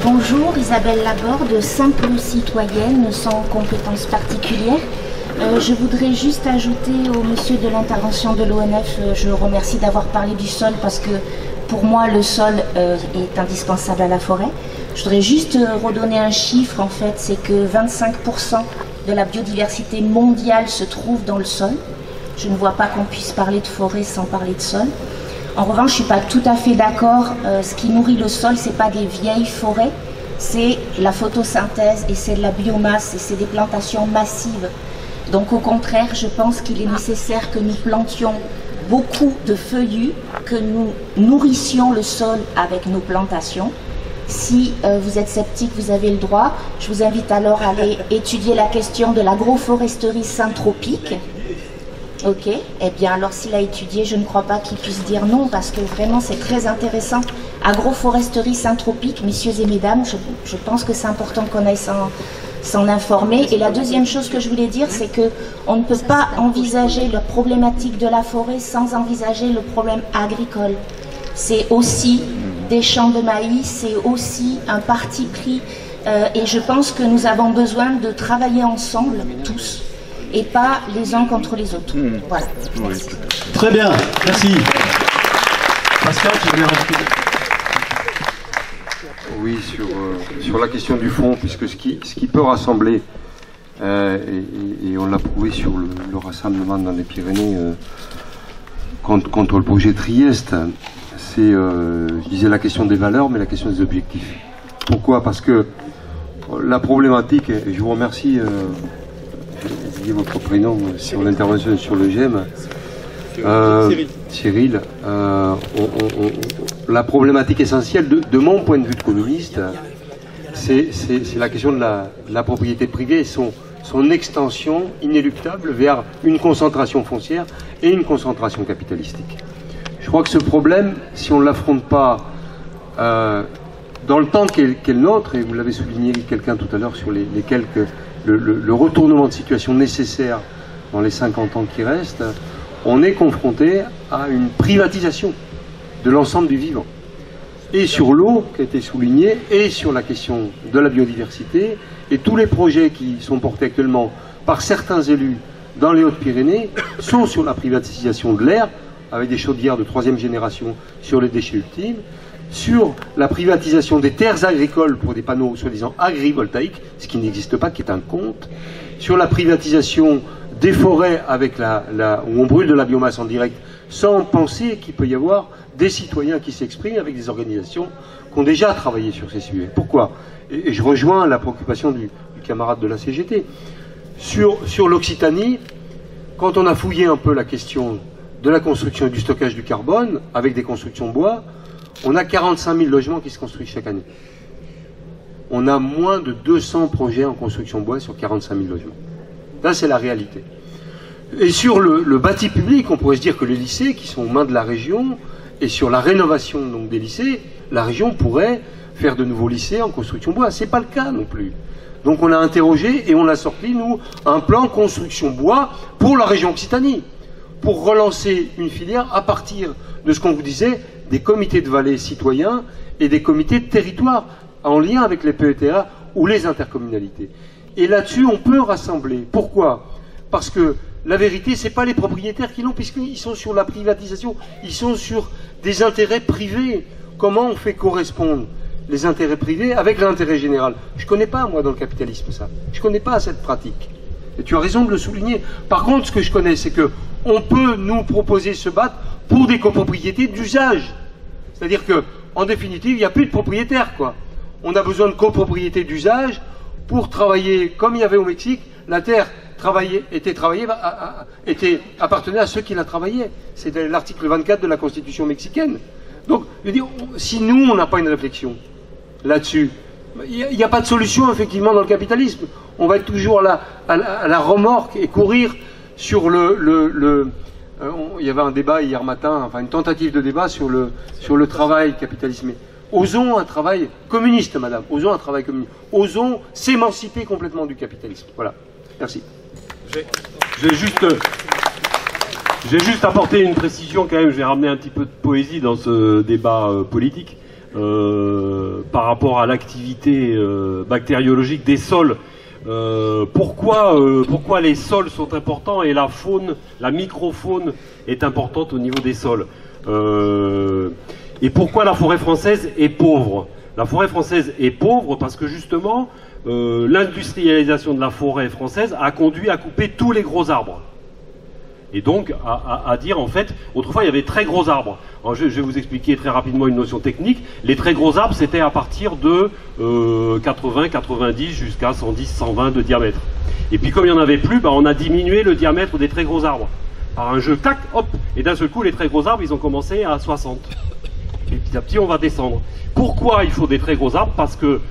Bonjour, Isabelle Laborde, simple citoyenne sans compétences particulières. Je voudrais juste ajouter au monsieur de l'intervention de l'ONF, je le remercie d'avoir parlé du sol parce que pour moi le sol est indispensable à la forêt. Je voudrais juste redonner un chiffre en fait, c'est que 25% de la biodiversité mondiale se trouve dans le sol. Je ne vois pas qu'on puisse parler de forêt sans parler de sol. En revanche, je ne suis pas tout à fait d'accord. Ce qui nourrit le sol, ce n'est pas des vieilles forêts, c'est la photosynthèse et c'est de la biomasse et c'est des plantations massives. Donc au contraire, je pense qu'il est nécessaire que nous plantions beaucoup de feuillus, que nous nourrissions le sol avec nos plantations. Si vous êtes sceptique, vous avez le droit. Je vous invite alors à aller étudier la question de l'agroforesterie syntropique. Ok, eh bien alors s'il a étudié, je ne crois pas qu'il puisse dire non, parce que vraiment c'est très intéressant. Agroforesterie syntropique, messieurs et mesdames, je pense que c'est important qu'on aille s'en informer. Et la deuxième chose que je voulais dire, c'est qu'on ne peut pas envisager la problématique de la forêt sans envisager le problème agricole. C'est aussi des champs de maïs, c'est aussi un parti pris. Et je pense que nous avons besoin de travailler ensemble, tous, et pas les uns contre les autres. Voilà. Merci. Très bien, merci. Pascal, tu voulais rajouter? Oui, sur la question du fond, puisque ce qui peut rassembler, et on l'a prouvé sur le rassemblement dans les Pyrénées contre le projet Trieste, c'est, je disais, la question des valeurs, mais la question des objectifs. Pourquoi? Parce que la problématique, et je vous remercie, j'ai dit votre prénom sur l'intervention sur le GEM, Cyril, la problématique essentielle de mon point de vue de communiste, c'est la question de la propriété privée et son extension inéluctable vers une concentration foncière et une concentration capitalistique. Je crois que ce problème, si on ne l'affronte pas dans le temps qui est le nôtre, et vous l'avez souligné quelqu'un tout à l'heure sur le retournement de situation nécessaire dans les 50 ans qui restent, on est confronté à une privatisation de l'ensemble du vivant. Et sur l'eau, qui a été soulignée, et sur la question de la biodiversité, et tous les projets qui sont portés actuellement par certains élus dans les Hautes-Pyrénées sont sur la privatisation de l'air, avec des chaudières de 3e génération sur les déchets ultimes, sur la privatisation des terres agricoles pour des panneaux soi-disant agrivoltaïques, ce qui n'existe pas, qui est un conte, sur la privatisation des forêts avec où on brûle de la biomasse en direct, sans penser qu'il peut y avoir des citoyens qui s'expriment avec des organisations qui ont déjà travaillé sur ces sujets. Pourquoi? Et je rejoins la préoccupation du camarade de la CGT. Sur l'Occitanie, quand on a fouillé un peu la question de la construction et du stockage du carbone, avec des constructions bois, on a 45 000 logements qui se construisent chaque année. On a moins de 200 projets en construction bois sur 45 000 logements. Là, c'est la réalité. Et sur le bâti public, on pourrait se dire que les lycées, qui sont aux mains de la région, et sur la rénovation donc, des lycées, la région pourrait faire de nouveaux lycées en construction bois. Ce n'est pas le cas non plus. Donc on a interrogé et on a sorti, nous, un plan construction bois pour la région Occitanie, pour relancer une filière à partir de ce qu'on vous disait, des comités de vallée citoyens et des comités de territoire en lien avec les PETA ou les intercommunalités. Et là-dessus, on peut rassembler. Pourquoi? Parce que la vérité, ce n'est pas les propriétaires qui l'ont, puisqu'ils sont sur la privatisation, ils sont sur des intérêts privés. Comment on fait correspondre les intérêts privés avec l'intérêt général? Je ne connais pas, moi, dans le capitalisme, ça. Je ne connais pas cette pratique. Et tu as raison de le souligner. Par contre, ce que je connais, c'est qu'on peut nous proposer se battre pour des copropriétés d'usage. C'est-à-dire qu'en définitive, il n'y a plus de propriétaires, quoi. On a besoin de copropriétés d'usage pour travailler, comme il y avait au Mexique, la terre appartenait à ceux qui la travaillaient. C'était l'article 24 de la Constitution mexicaine. Donc, je veux dire, si nous, on n'a pas une réflexion là-dessus, il n'y a pas de solution, effectivement, dans le capitalisme. On va être toujours à la remorque et courir sur il y avait un débat hier matin, enfin une tentative de débat sur le travail capitalisme. Osons un travail communiste, madame. Osons un travail communiste. Osons s'émanciper complètement du capitalisme. Voilà. Merci. J'ai juste apporté une précision quand même. J'ai ramené un petit peu de poésie dans ce débat politique. par rapport à l'activité bactériologique des sols. Pourquoi les sols sont importants et la faune, la microfaune est importante au niveau des sols. Et pourquoi la forêt française est pauvre? La forêt française est pauvre parce que justement, l'industrialisation de la forêt française a conduit à couper tous les gros arbres. Et donc, à dire, en fait, autrefois, il y avait très gros arbres. Alors, je vais vous expliquer très rapidement une notion technique. Les très gros arbres, c'était à partir de 80, 90 jusqu'à 110, 120 de diamètre. Et puis, comme il n'y en avait plus, on a diminué le diamètre des très gros arbres. Par un jeu, tac, hop, et d'un seul coup, les très gros arbres, ils ont commencé à 60. Et petit à petit, on va descendre. Pourquoi il faut des très gros arbres? Parce que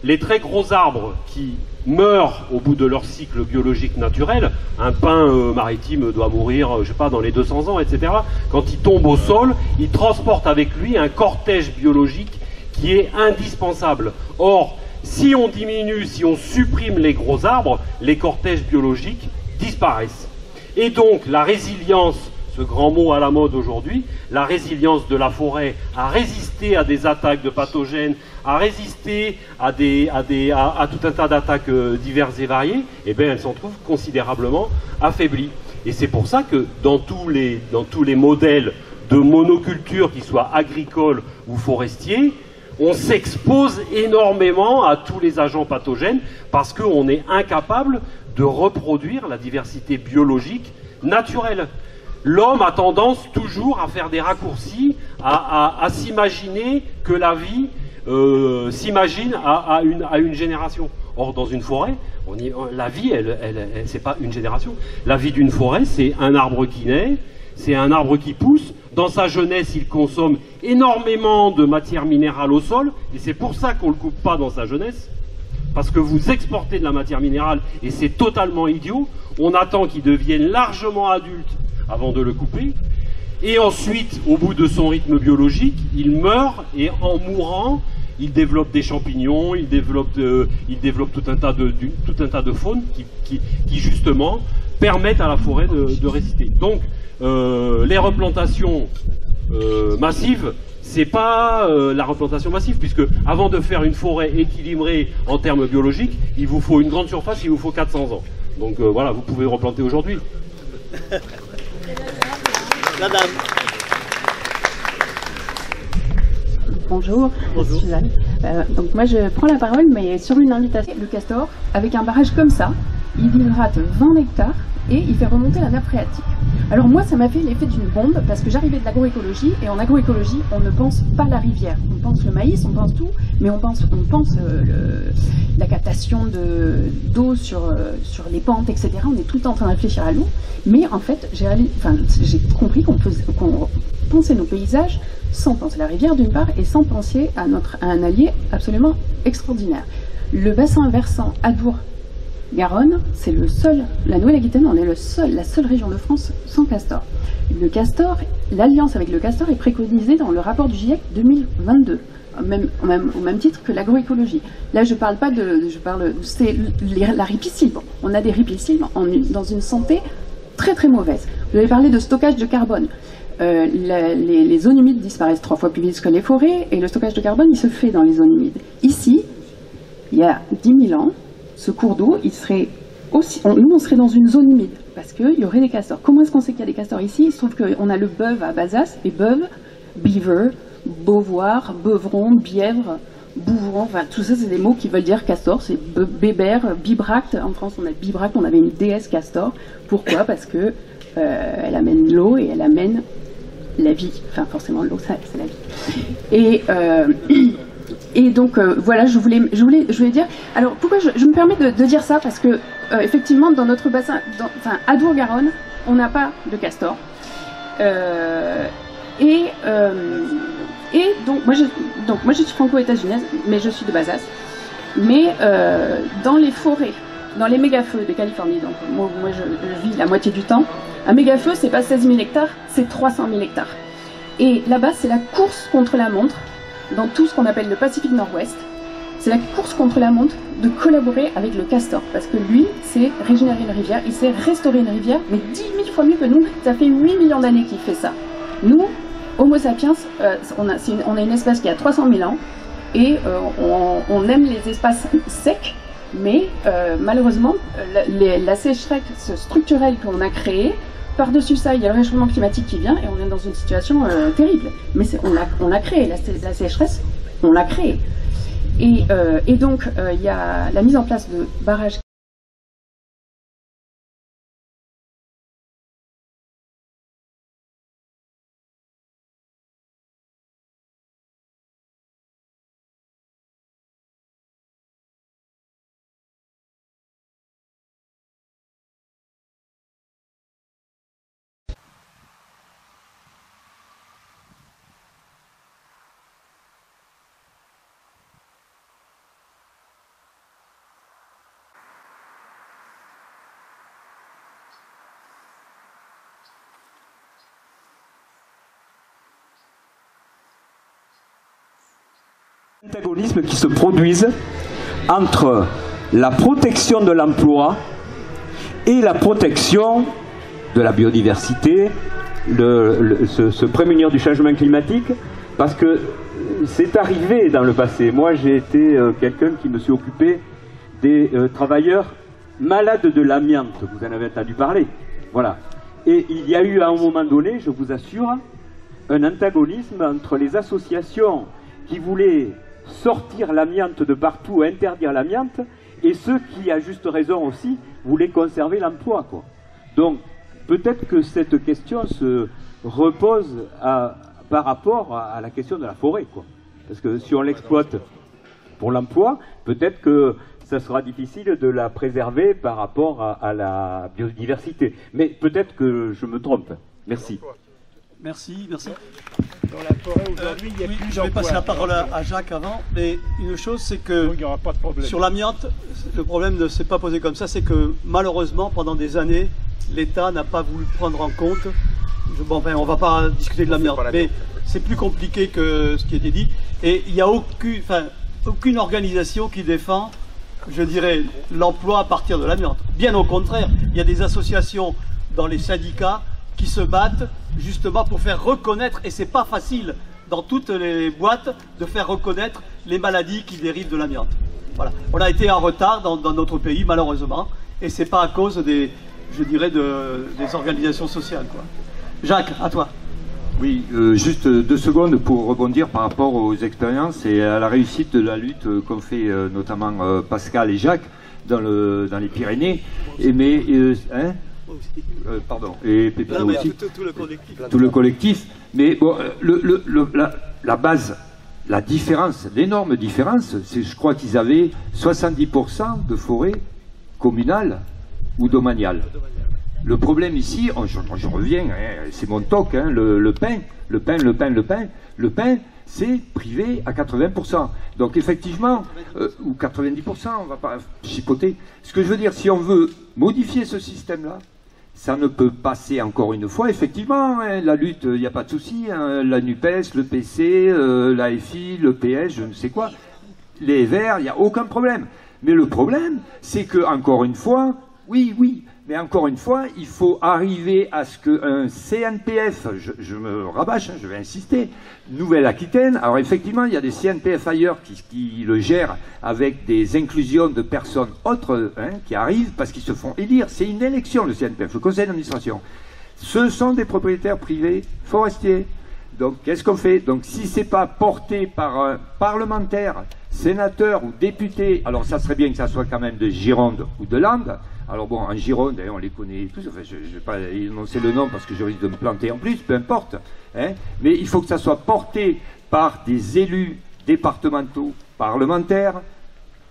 les très gros arbres qui meurent au bout de leur cycle biologique naturel, un pin maritime doit mourir, je sais pas, dans les 200 ans, etc. Quand il tombe au sol, il transporte avec lui un cortège biologique qui est indispensable. Or, si on diminue, si on supprime les gros arbres, les cortèges biologiques disparaissent. Et donc, la résilience, ce grand mot à la mode aujourd'hui, la résilience de la forêt à résister à des attaques de pathogènes, à résister à tout un tas d'attaques diverses et variées, eh bien elle s'en trouve considérablement affaiblie. Et c'est pour ça que dans tous les modèles de monoculture, qu'ils soient agricoles ou forestiers, on s'expose énormément à tous les agents pathogènes parce qu'on est incapable de reproduire la diversité biologique naturelle. L'homme a tendance toujours à faire des raccourcis, à s'imaginer que la vie s'imagine à une génération. Or, dans une forêt, la vie, c'est pas une génération. La vie d'une forêt, c'est un arbre qui naît, c'est un arbre qui pousse. Dans sa jeunesse, il consomme énormément de matière minérale au sol, et c'est pour ça qu'on ne le coupe pas dans sa jeunesse. Parce que vous exportez de la matière minérale, et c'est totalement idiot. On attend qu'il devienne largement adulte avant de le couper, et ensuite, au bout de son rythme biologique, il meurt, et en mourant, il développe des champignons, il développe tout un tas de faunes qui justement permettent à la forêt de résister. Donc, les replantations massives, c'est pas la replantation massive, puisque avant de faire une forêt équilibrée en termes biologiques, il vous faut une grande surface, il vous faut 400 ans. Donc voilà, vous pouvez replanter aujourd'hui. Madame. Bonjour, bonjour. Suzanne. Donc moi je prends la parole, mais sur une invitation. Le castor, avec un barrage comme ça, il hydrate 20 hectares et il fait remonter la nappe phréatique. Alors moi ça m'a fait l'effet d'une bombe, parce que j'arrivais de l'agroécologie, et en agroécologie on ne pense pas la rivière. On pense le maïs, on pense tout, mais on pense la captation d'eau sur les pentes, etc. On est tout le temps en train de réfléchir à l'eau, mais en fait j'ai compris qu'on pensait nos paysages sans penser la rivière d'une part, et sans penser à un allié absolument extraordinaire. Le bassin versant Adour-Garonne, c'est le seul, la Nouvelle-Aquitaine, on est la seule région de France sans castor. Le castor, l'alliance avec le castor est préconisée dans le rapport du GIEC 2022, au même titre que l'agroécologie. Là, je parle pas c'est la ripisylve. On a des ripisylves dans une santé très très mauvaise. Vous avez parlé de stockage de carbone. Les zones humides disparaissent 3 fois plus vite que les forêts, et le stockage de carbone, il se fait dans les zones humides. Ici, il y a 10 000 ans, ce cours d'eau, il serait aussi, nous, on serait dans une zone humide, parce qu'il y aurait des castors. Comment est-ce qu'on sait qu'il y a des castors ici? Il se trouve qu'on a le bœuf à Bazas, et bœuf, beaver, beauvoir, beuvron, bièvre, bouvron, enfin tout ça c'est des mots qui veulent dire castor, c'est bébert, bibracte. En France on a bibracte, on avait une déesse castor. Pourquoi? Parce que elle amène l'eau et elle amène la vie. Enfin forcément l'eau c'est la vie. Et donc voilà, je voulais dire. Alors pourquoi je me permets de dire ça? Parce que effectivement dans notre bassin, Adour-Garonne, on n'a pas de castor. Et donc moi je suis franco-états-unienne, mais je suis de Bazas. Mais dans les forêts, dans les méga-feux de Californie, donc moi je vis la moitié du temps, un méga-feu c'est pas 16 000 hectares, c'est 300 000 hectares. Et là-bas c'est la course contre la montre, dans tout ce qu'on appelle le Pacifique Nord-Ouest, c'est la course contre la montre de collaborer avec le castor, parce que lui c'est régénérer une rivière, il sait restaurer une rivière, mais 10 000 fois mieux que nous, ça fait 8 millions d'années qu'il fait ça. Nous, Homo sapiens, on a une espèce qui a 300 000 ans et on aime les espaces secs, mais malheureusement, la sécheresse structurelle qu'on a créée, par-dessus ça, il y a le réchauffement climatique qui vient et on est dans une situation terrible. Mais on l'a créé, la sécheresse, on l'a créée. Et donc, il y a la mise en place de barrages. Antagonismes qui se produisent entre la protection de l'emploi et la protection de la biodiversité, se prémunir du changement climatique, parce que c'est arrivé dans le passé. Moi, j'ai été quelqu'un qui me suis occupé des travailleurs malades de l'amiante, vous en avez entendu parler. Voilà. Et il y a eu à un moment donné, je vous assure, un antagonisme entre les associations qui voulaient sortir l'amiante de partout, interdire l'amiante, et ceux qui, à juste raison aussi, voulaient conserver l'emploi, quoi. Donc, peut-être que cette question se repose par rapport à la question de la forêt, quoi. Parce que si on l'exploite pour l'emploi, peut-être que ça sera difficile de la préserver par rapport à la biodiversité. Mais peut-être que je me trompe. Merci. Merci, merci. Dans la forêt aujourd'hui, il y a plus je vais passer la parole à Jacques avant, mais une chose c'est que il n'y aura pas de problème. Sur l'amiante, le problème ne s'est pas posé comme ça, c'est que malheureusement pendant des années, l'État n'a pas voulu prendre en compte, bon, enfin, on ne va pas discuter de l'amiante, mais c'est plus compliqué que ce qui a été dit, et il n'y a aucune organisation qui défend, je dirais, l'emploi à partir de l'amiante. Bien au contraire, il y a des associations dans les syndicats qui se battent justement pour faire reconnaître, et c'est pas facile dans toutes les boîtes de faire reconnaître les maladies qui dérivent de l'amiante. Voilà. On a été en retard dans notre pays malheureusement, et c'est pas à cause des, je dirais, des organisations sociales, quoi. Jacques, à toi. Oui, juste 2 secondes pour rebondir par rapport aux expériences et à la réussite de la lutte qu'ont fait notamment Pascal et Jacques dans les Pyrénées. Pardon, et Pépin aussi, tout le collectif. Mais bon, la base, la différence, l'énorme différence, c'est je crois qu'ils avaient 70% de forêt communale ou domaniale. Le problème ici, je reviens, hein, c'est mon toc, hein, le pain, c'est privé à 80%. Donc effectivement, ou 90%, on ne va pas chipoter. Ce que je veux dire, si on veut modifier ce système-là, ça ne peut passer encore une fois, effectivement, hein, la lutte, il n'y a pas de souci, hein, la NUPES, le PC, l'AFI, le PS, je ne sais quoi, les Verts, il n'y a aucun problème. Mais le problème, c'est que, encore une fois, oui, mais encore une fois, il faut arriver à ce qu'un CNPF, je me rabâche, hein, je vais insister, Nouvelle-Aquitaine, alors effectivement, il y a des CNPF ailleurs qui le gèrent avec des inclusions de personnes autres, hein, qui arrivent parce qu'ils se font élire. C'est une élection, le CNPF, le conseil d'administration. Ce sont des propriétaires privés forestiers. Donc, qu'est-ce qu'on fait? Donc, si c'est pas porté par un parlementaire, sénateur ou député, alors ça serait bien que ça soit quand même de Gironde ou de Landes. Alors bon, en Gironde, on les connaît tous, enfin, je ne vais pas énoncer le nom parce que je risque de me planter en plus, peu importe, hein, mais il faut que ça soit porté par des élus départementaux, parlementaires,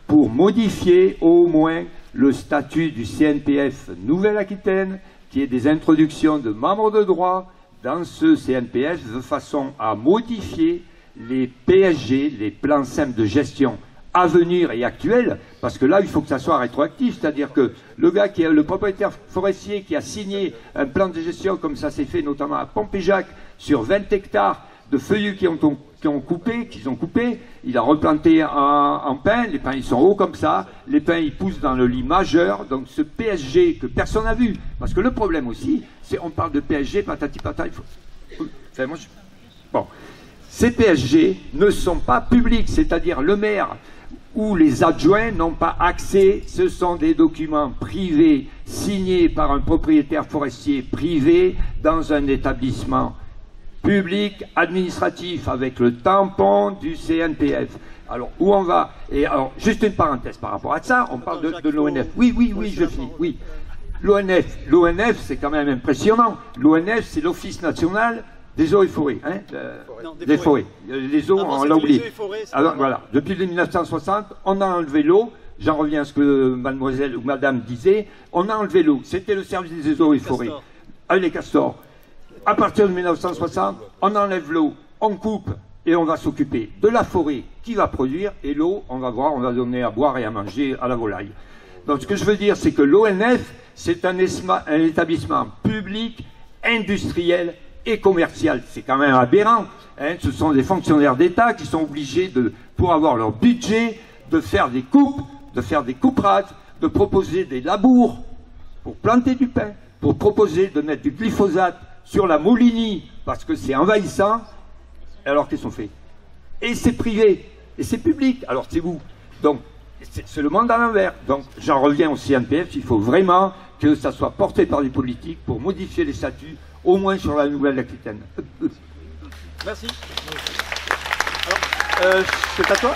pour modifier au moins le statut du CNPF Nouvelle-Aquitaine, qui est des introductions de membres de droit dans ce CNPF, de façon à modifier les PSG, les plans simples de gestion à venir et actuels, parce que là, il faut que ça soit rétroactif, c'est-à-dire que le gars qui est le propriétaire forestier qui a signé un plan de gestion, comme ça s'est fait notamment à Pompéjac, sur 20 hectares de feuillus qu'ils ont coupé, il a replanté en pin, les pins ils sont hauts comme ça, les pins ils poussent dans le lit majeur, donc ce PSG que personne n'a vu, parce que le problème aussi, c'est on parle de PSG, patati patata, il faut... Enfin, moi, Bon. Ces PSG ne sont pas publics, c'est-à-dire le maire ou les adjoints n'ont pas accès. Ce sont des documents privés signés par un propriétaire forestier privé dans un établissement public administratif avec le tampon du CNPF. Alors, où on va? Et alors, juste une parenthèse par rapport à ça, on parle de l'ONF. Oui, je finis, oui. L'ONF, c'est quand même impressionnant. L'ONF, c'est l'Office national des eaux et forêts. Hein, des forêts. Les eaux, on l'a oublié. Alors, voilà. Depuis 1960, on a enlevé l'eau. J'en reviens à ce que mademoiselle ou madame disait. On a enlevé l'eau. C'était le service des eaux et forêts. Les castors. À partir de 1960, on enlève l'eau, on coupe et on va s'occuper de la forêt qui va produire, et l'eau, on va voir, on va donner à boire et à manger à la volaille. Donc ce que je veux dire, c'est que l'ONF, c'est un établissement public, industriel et commercial. C'est quand même aberrant. Hein. Ce sont des fonctionnaires d'État qui sont obligés, pour avoir leur budget, de faire des coupes, de faire des coupes rases, de proposer des labours pour planter du pain, pour proposer de mettre du glyphosate sur la Molinie, parce que c'est envahissant. Alors qu'est-ce qu'on fait? Et c'est privé, et c'est public, alors c'est vous. Donc, c'est le monde à l'envers. Donc, j'en reviens au CNPF, il faut vraiment que ça soit porté par les politiques pour modifier les statuts, au moins sur la Nouvelle-Aquitaine. Merci. Alors, c'est à toi.